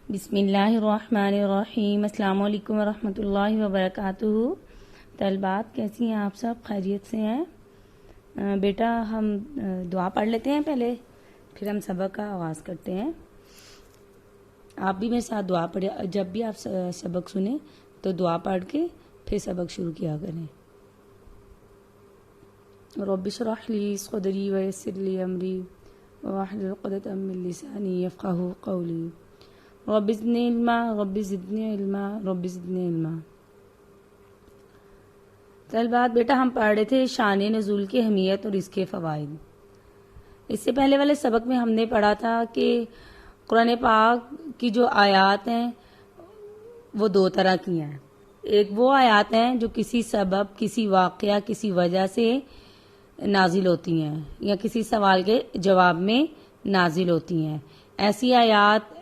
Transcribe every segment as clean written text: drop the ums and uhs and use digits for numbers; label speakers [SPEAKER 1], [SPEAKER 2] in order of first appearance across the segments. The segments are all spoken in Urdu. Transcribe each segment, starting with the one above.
[SPEAKER 1] بسم اللہ الرحمن الرحیم۔ السلام علیکم ورحمۃ اللہ وبرکاتہ۔ طلبات کیسی ہیں آپ سب؟ خیریت سے ہیں؟ بیٹا ہم دعا پڑھ لیتے ہیں پہلے، پھر ہم سبق کا آغاز کرتے ہیں۔ آپ بھی میرے ساتھ دعا پڑھے، جب بھی آپ سبق سنیں تو دعا پڑھ کے پھر سبق شروع کیا کریں۔ رب اشرح لی صدری ویسر لی امری واحلل عقدۃ من لسانی یفقہوا قولی۔ رب زدنی علما رب زدنی علما رب زدنی علما۔ طلبات بیٹا ہم پڑھ رہے تھے شان نزول کی اہمیت اور اس کے فوائد۔ اس سے پہلے والے سبق میں ہم نے پڑھا تھا کہ قرآن پاک کی جو آیات ہیں وہ دو طرح کی ہیں۔ ایک وہ آیات ہیں جو کسی سبب، کسی واقعہ، کسی وجہ سے نازل ہوتی ہیں یا کسی سوال کے جواب میں نازل ہوتی ہیں۔ ایسی آیات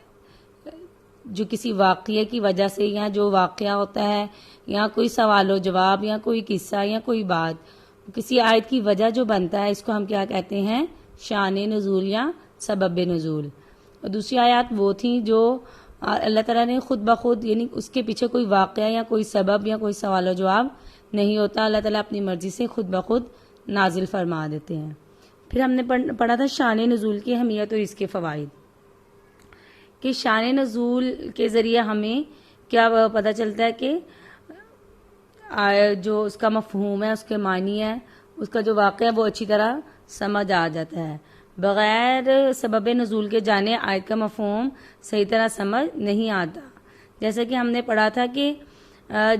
[SPEAKER 1] جو کسی واقعے کی وجہ سے یا جو واقعہ ہوتا ہے یا کوئی سوال و جواب یا کوئی قصہ یا کوئی بات کسی آیت کی وجہ جو بنتا ہے، اس کو ہم کیا کہتے ہیں؟ شان نزول یا سبب نزول۔ اور دوسری آیات وہ تھیں جو اللہ تعالیٰ نے خود بخود، یعنی اس کے پیچھے کوئی واقعہ یا کوئی سبب یا کوئی سوال و جواب نہیں ہوتا، اللہ تعالیٰ اپنی مرضی سے خود بخود نازل فرما دیتے ہیں۔ پھر ہم نے پڑھا تھا شان نزول کی اہمیت اور اس کے فوائد، کہ شان نزول کے ذریعے ہمیں کیا پتہ چلتا ہے کہ جو اس کا مفہوم ہے، اس کے معنی ہے، اس کا جو واقعہ ہے وہ اچھی طرح سمجھ آ جاتا ہے۔ بغیر سبب نزول کے جانے آیت کا مفہوم صحیح طرح سمجھ نہیں آتا۔ جیسے کہ ہم نے پڑھا تھا کہ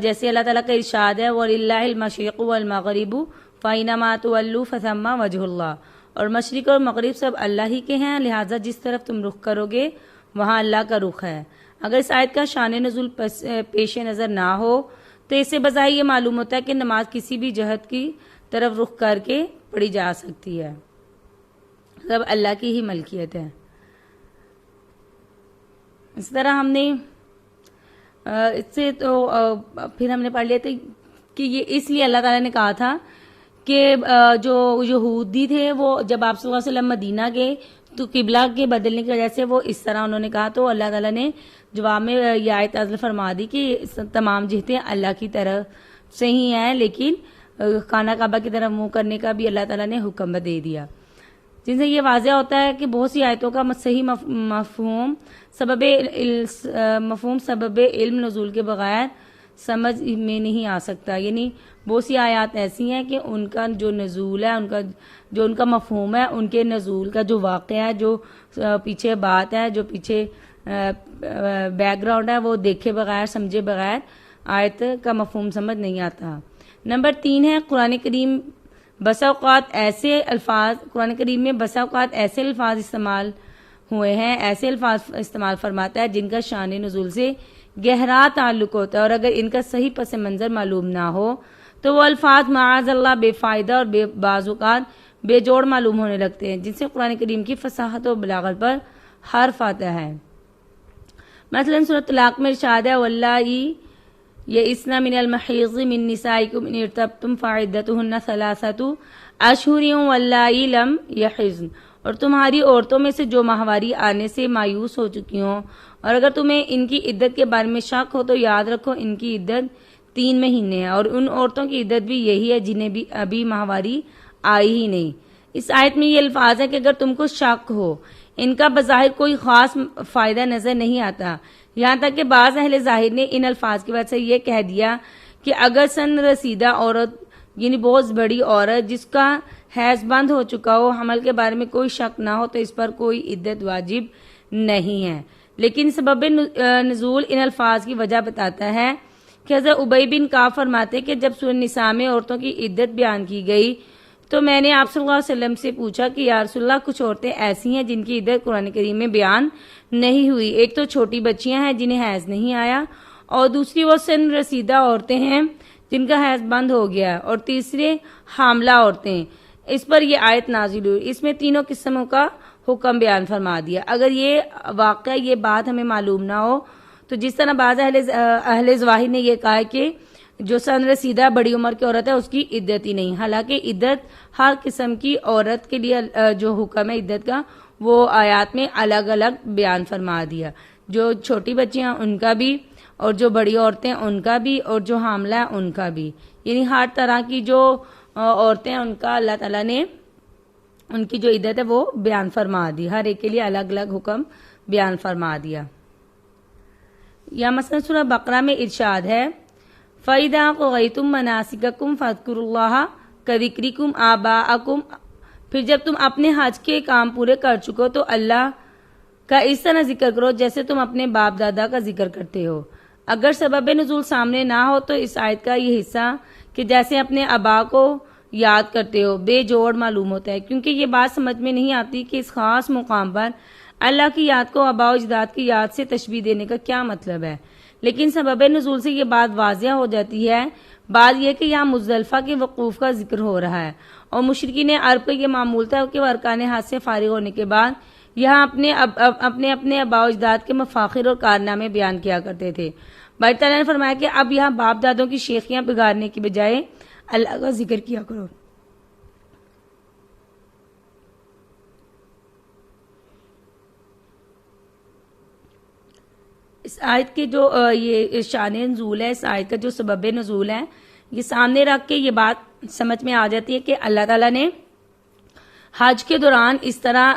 [SPEAKER 1] جیسے اللہ تعالیٰ کا ارشاد ہے وَلِلَّهِ الْمَشْرِقُ وَالْمَغْرِبُ فَأَيْنَمَا تُوَلُّوا فَثَمَّ وَجْهُ اللَّهِ، اور مشرق اور مغرب سب اللہ ہی کے ہیں، لہٰذا جس طرف تم رخ کرو گے وہاں اللہ کا رخ ہے۔ اگر اس آیت کا شان نزول پیش نظر نہ ہو تو اس سے بظاہر یہ معلوم ہوتا ہے کہ نماز کسی بھی جہت کی طرف رخ کر کے پڑھی جا سکتی ہے، سب اللہ کی ہی ملکیت ہے۔ اس طرح ہم نے اس سے تو پھر ہم نے پڑھ لیا تھا کہ یہ اس لیے اللہ تعالیٰ نے کہا تھا کہ جو یہودی تھے وہ جب آپ صلی اللہ علیہ وسلم مدینہ گئے تو قبلہ کے بدلنے کی وجہ سے وہ اس طرح انہوں نے کہا، تو اللہ تعالیٰ نے جواب میں یہ آیت نازل فرما دی کہ تمام جہتیں اللہ کی طرف سے ہی ہیں، لیکن خانہ کعبہ کی طرف منہ کرنے کا بھی اللہ تعالیٰ نے حکم دے دیا، جن سے یہ واضح ہوتا ہے کہ بہت سی آیتوں کا صحیح مفہوم سبب علم نزول کے بغیر سمجھ میں نہیں آ سکتا۔ یعنی بہت سی آیات ایسی ہیں کہ ان کا جو نزول ہے، ان کا مفہوم ہے، ان کے نزول کا جو واقعہ ہے، جو پیچھے بات ہے، جو پیچھے بیک گراؤنڈ ہے، وہ دیکھے بغیر، سمجھے بغیر آیت کا مفہوم سمجھ نہیں آتا۔ نمبر 3 ہے قرآن کریم قرآن کریم میں بسا اوقات ایسے الفاظ استعمال ہوئے ہیں، ایسے الفاظ استعمال فرماتا ہے جن کا شان نزول سے گہرا تعلق ہوتا ہے، اور اگر ان کا صحیح پس منظر معلوم نہ ہو تو وہ الفاظ معاذ اللہ بے فائدہ اور بعض اوقات بے جوڑ معلوم ہونے لگتے ہیں، جن سے قرآن کریم کی فصاحت و بلاغت پر حرف آتا ہے۔ مثلا سورۃ طلاق میں ارشاد ہے واللائي یئسن من المحیض من نسائکم ان ارتبتم فعدتہن 3 اشہر واللائي لم یحضن، اور تمہاری عورتوں میں سے جو ماہواری آنے سے مایوس ہو چکی ہوں، اور اگر تمہیں ان کی عدت کے بارے میں شک ہو تو یاد رکھو ان کی عدت 3 مہینے ہے، اور ان عورتوں کی عدت بھی یہی ہے جنہیں بھی ابھی ماہواری آئی ہی نہیں۔ اس آیت میں یہ الفاظ ہے کہ اگر تم کو شک ہو، ان کا بظاہر کوئی خاص فائدہ نظر نہیں آتا، یہاں تک کہ بعض اہل ظاہر نے ان الفاظ کی وجہ سے یہ کہہ دیا کہ اگر سن رسیدہ عورت، یعنی بہت بڑی عورت جس کا حیض بند ہو چکا ہو، حمل کے بارے میں کوئی شک نہ ہو، تو اس پر کوئی عدت واجب نہیں ہے۔ لیکن سبب نزول ان الفاظ کی وجہ بتاتا ہے کہ حضرت ابی بن کعب فرماتے کہ جب سورۃ النساء میں عورتوں کی عدت بیان کی گئی تو میں نے آپ صلی اللہ علیہ وسلم سے پوچھا کہ یا رسول اللہ کچھ عورتیں ایسی ہیں جن کی عدت قرآن کریم میں بیان نہیں ہوئی، ایک تو چھوٹی بچیاں ہیں جنہیں حیض نہیں آیا، اور دوسری وہ سن رسیدہ عورتیں ہیں جن کا حیض بند ہو گیا، اور تیسرے حاملہ عورتیں۔ اس پر یہ آیت نازل ہوئی، اس میں تینوں قسموں کا حکم بیان فرما دیا۔ اگر یہ واقعہ، یہ بات ہمیں معلوم نہ ہو تو جس طرح بعض اہل ظواہر نے یہ کہا کہ جو سن رسیدہ بڑی عمر کی عورت ہے اس کی عدت ہی نہیں، حالانکہ عدت ہر قسم کی عورت کے لیے جو حکم ہے عدت کا وہ آیات میں الگ الگ بیان فرما دیا. جو چھوٹی بچیاں ان کا بھی، اور جو بڑی عورتیں ان کا بھی، اور جو حاملہ ہیں ان کا بھی، یعنی ہر طرح کی جو عورتیں ان کا اللہ تعالیٰ نے ان کی جو عدت ہے وہ بیان فرما دی. ہر ایک کے لیے الگ الگ حکم بیان فرما دیا. یا مثلا سورہ بقرہ میں ارشاد ہے فَإِذَا قَضَيْتُم مَّنَاسِكَكُمْ فَاذْكُرُوا اللَّهَ كَذِكْرِكُمْ آبَاءَكُمْ. پھر جب تم اپنے حج کے کام پورے کر چکو تو اللہ کا اس طرح ذکر کرو جیسے تم اپنے باپ دادا کا ذکر کرتے ہو. اگر سبب نزول سامنے نہ ہو تو اس آیت کا یہ حصہ کہ جیسے اپنے آبا کو یاد کرتے ہو بے جوڑ معلوم ہوتا ہے، کیونکہ یہ بات سمجھ میں نہیں آتی کہ اس خاص مقام پر اللہ کی یاد کو آبا و اجداد کی یاد سے تشبیہ دینے کا کیا مطلب ہے. لیکن سبب نزول سے یہ بات واضح ہو جاتی ہے. بات یہ کہ یہاں مزدلفہ کے وقوف کا ذکر ہو رہا ہے، اور مشرکین عرب کا یہ معمول تھا کہ وہ ارکان حج سے فارغ ہونے کے بعد یہاں اپنے آبا و اجداد کے مفاخر اور کارنامے بیان کیا کرتے تھے. باری تعالیٰ نے فرمایا کہ اب یہاں باپ دادوں کی شیخیاں بگاڑنے کی بجائے اللہ کا ذکر کیا کرو. اس آیت کے جو یہ شان نزول ہے، اس آیت کا جو سبب نزول ہے، یہ سامنے رکھ کے یہ بات سمجھ میں آ جاتی ہے کہ اللہ تعالیٰ نے حج کے دوران اس طرح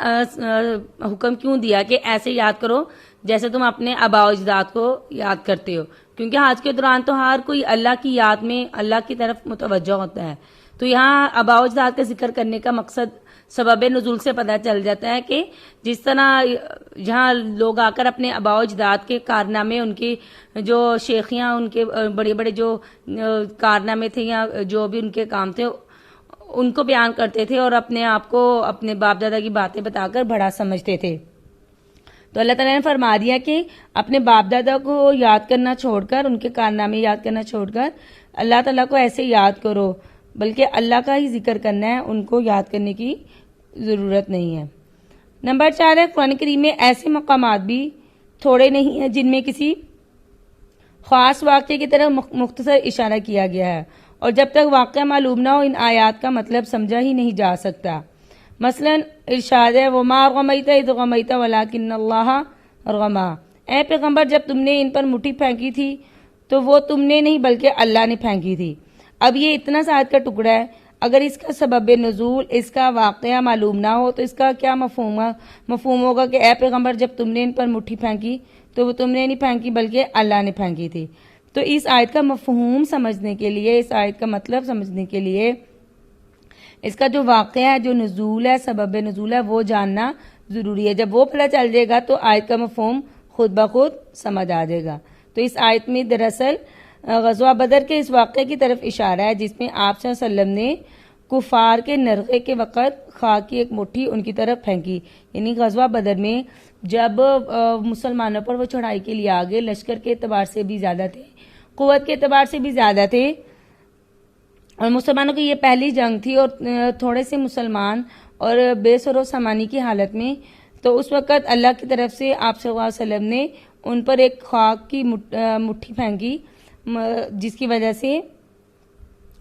[SPEAKER 1] حکم کیوں دیا کہ ایسے یاد کرو جیسے تم اپنے آبا و اجداد کو یاد کرتے ہو. کیونکہ حج کے دوران تو ہر کوئی اللہ کی یاد میں اللہ کی طرف متوجہ ہوتا ہے. تو یہاں آبا و اجداد کا ذکر کرنے کا مقصد سبب نزول سے پتہ چل جاتا ہے کہ جس طرح جہاں لوگ آ کر اپنے آبا و اجداد کے کارنامے، ان کی جو شیخیاں، ان کے بڑے بڑے جو کارنامے تھے یا جو بھی ان کے کام تھے ان کو بیان کرتے تھے اور اپنے آپ کو اپنے باپ دادا کی باتیں بتا کر بڑا سمجھتے تھے. تو اللہ تعالیٰ نے فرما دیا کہ اپنے باپ دادا کو یاد کرنا چھوڑ کر، ان کے کارنامے یاد کرنا چھوڑ کر اللہ تعالیٰ کو ایسے یاد کرو، بلکہ اللہ کا ہی ذکر کرنا ہے، ان کو یاد کرنے کی ضرورت نہیں ہے. نمبر 4 ہے قرآن کریم میں ایسے مقامات بھی تھوڑے نہیں ہیں جن میں کسی خاص واقعے کی طرف مختصر اشارہ کیا گیا ہے، اور جب تک واقعہ معلوم نہ ہو ان آیات کا مطلب سمجھا ہی نہیں جا سکتا. مثلا ارشاد ہے وَمَا رَمَيْتَ إِذْ رَمَيْتَ وَلَكِنَّ اللَّهَ رَمَى. اے پیغمبر جب تم نے ان پر مٹھی پھینکی تھی تو وہ تم نے نہیں بلکہ اللہ نے پھینکی تھی. اب یہ اتنا سا آیت کا ٹکڑا ہے، اگر اس کا سبب نزول، اس کا واقعہ معلوم نہ ہو تو اس کا کیا مفہوم ہوگا کہ اے پیغمبر جب تم نے ان پر مٹھی پھینکی تو وہ تم نے نہیں پھینکی بلکہ اللہ نے پھینکی تھی. تو اس آیت کا مفہوم سمجھنے کے لیے، اس آیت کا مطلب سمجھنے کے لیے اس کا جو واقعہ ہے، جو نزول ہے، سبب نزول ہے، وہ جاننا ضروری ہے. جب وہ پتہ چل جائے گا تو آیت کا مفہوم خود بخود سمجھ آ جائے گا. تو اس آیت میں دراصل غزوہ بدر کے اس واقعے کی طرف اشارہ ہے جس میں آپ صلی اللہ علیہ وسلم نے کفار کے نرغے کے وقت خاک کی ایک مٹھی ان کی طرف پھینکی. یعنی غزوہ بدر میں جب مسلمانوں پر وہ چڑھائی کے لیے آگے لشکر کے اعتبار سے بھی زیادہ تھے، قوت کے اعتبار سے بھی زیادہ تھے، اور مسلمانوں کی یہ پہلی جنگ تھی اور تھوڑے سے مسلمان اور بے سر و سامانی کی حالت میں، تو اس وقت اللہ کی طرف سے آپ صلی اللہ علیہ وسلم نے ان پر ایک خاک کی مٹھی پھینکی جس کی وجہ سے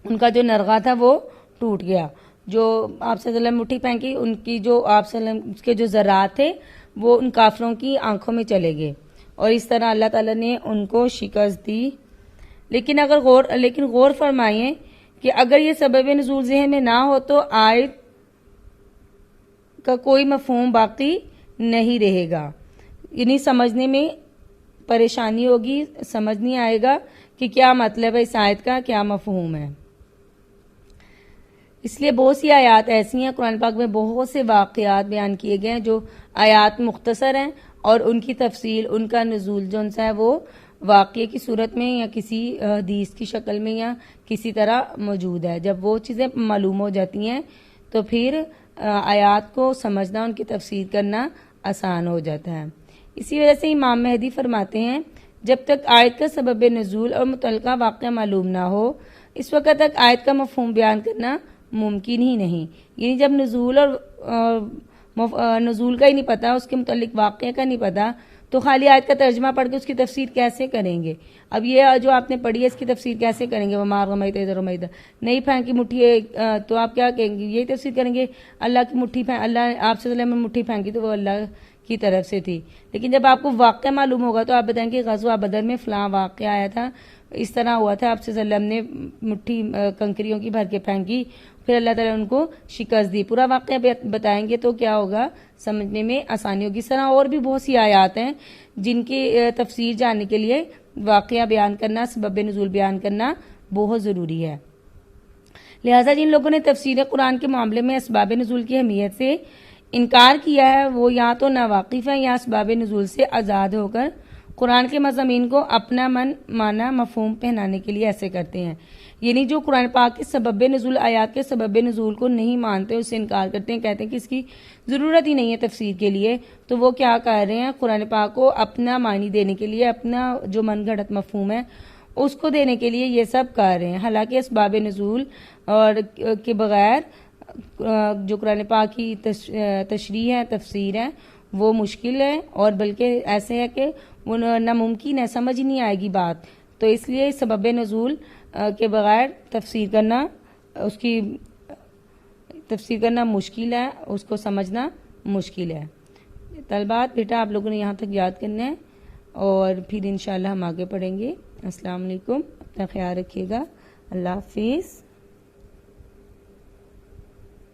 [SPEAKER 1] ان کا جو نرغہ تھا وہ ٹوٹ گیا. جو آپ صلی اللہ علیہ وسلم مٹھی پھینکی، ان کی جو آپ صلی اللہ علیہ وسلم کے جو ذرات تھے وہ ان کافروں کی آنکھوں میں چلے گئے، اور اس طرح اللہ تعالیٰ نے ان کو شکست دی. لیکن غور فرمائیں کہ اگر یہ سبب نزول ذہن میں نہ ہو تو آیت کا کوئی مفہوم باقی نہیں رہے گا، یعنی سمجھنے میں پریشانی ہوگی، سمجھ نہیں آئے گا کہ کیا مطلب ہے اس آیت کا، کیا مفہوم ہے. اس لیے بہت سی آیات ایسی ہیں قرآن پاک میں، بہت سے واقعات بیان کیے گئے ہیں جو آیات مختصر ہیں اور ان کی تفصیل، ان کا نزول جو ہے وہ واقعے کی صورت میں یا کسی حدیث کی شکل میں یا کسی طرح موجود ہے. جب وہ چیزیں معلوم ہو جاتی ہیں تو پھر آیات کو سمجھنا، ان کی تفسیر کرنا آسان ہو جاتا ہے. اسی وجہ سے امام مہدی فرماتے ہیں جب تک آیت کا سبب نزول اور متعلقہ واقعہ معلوم نہ ہو اس وقت تک آیت کا مفہوم بیان کرنا ممکن ہی نہیں. یعنی جب نزول اور نزول کا ہی نہیں پتا، اس کے متعلق واقعہ کا نہیں پتا، تو خالی آیت کا ترجمہ پڑھ کے اس کی تفسیر کیسے کریں گے؟ اب یہ جو آپ نے پڑھی ہے اس کی تفسیر کیسے کریں گے؟ وَمَا رَمَيْتَ إِذْ رَمَيْتَ، نہیں پھینکی مٹھی تو آپ کیا کہیں گے؟ یہی تفسیر کریں گے اللہ کی مٹھی اللہ آپ سے میں مٹھی پھینکی تو وہ اللہ کی طرف سے تھی. لیکن جب آپ کو واقعہ معلوم ہوگا تو آپ بتائیں کہ غزوہ بدر میں فلاں واقعہ آیا تھا، اس طرح ہوا تھا، آپ سے وسلم نے مٹھی کنکریوں کی بھر کے پھینکی، پھر اللہ تعالیٰ ان کو شکست دی. پورا واقعہ بتائیں گے تو کیا ہوگا؟ سمجھنے میں آسانی ہوگی. اس طرح اور بھی بہت سی آیات ہیں جن کی تفسیر جاننے کے لیے واقعہ بیان کرنا، سبب نزول بیان کرنا بہت ضروری ہے. لہٰذا جن لوگوں نے تفسیر قرآن کے معاملے میں اسباب نزول کی اہمیت سے انکار کیا ہے وہ یا تو ناواقف ہیں یا اسباب نزول سے آزاد ہو کر قرآن کے مضامین کو اپنا من مانا مفہوم پہنانے کے لیے ایسے کرتے ہیں. یعنی جو قرآن پاک کے سبب نزول آیات کے سبب نزول کو نہیں مانتے، اس سے انکار کرتے ہیں، کہتے ہیں کہ اس کی ضرورت ہی نہیں ہے تفسیر کے لیے، تو وہ کیا کر رہے ہیں؟ قرآن پاک کو اپنا معنی دینے کے لیے، اپنا جو من گھڑت مفہوم ہے اس کو دینے کے لیے یہ سب کر رہے ہیں. حالانکہ اسباب نزول اور کے بغیر جو قرآن پاک کی تشریح ہے، تفسیر ہے، وہ مشکل ہے اور بلکہ ایسے ہے کہ وہ ناممکن ہے، سمجھ نہیں آئے گی بات. تو اس لیے سبب نزول کے بغیر تفسیر کرنا، اس کی تفسیر کرنا مشکل ہے، اس کو سمجھنا مشکل ہے. طلبات بیٹا آپ لوگوں نے یہاں تک یاد کرنا ہے اور پھر انشاءاللہ ہم آگے پڑھیں گے. السلام علیکم، اپنا خیال رکھیے گا. اللہ حافظ.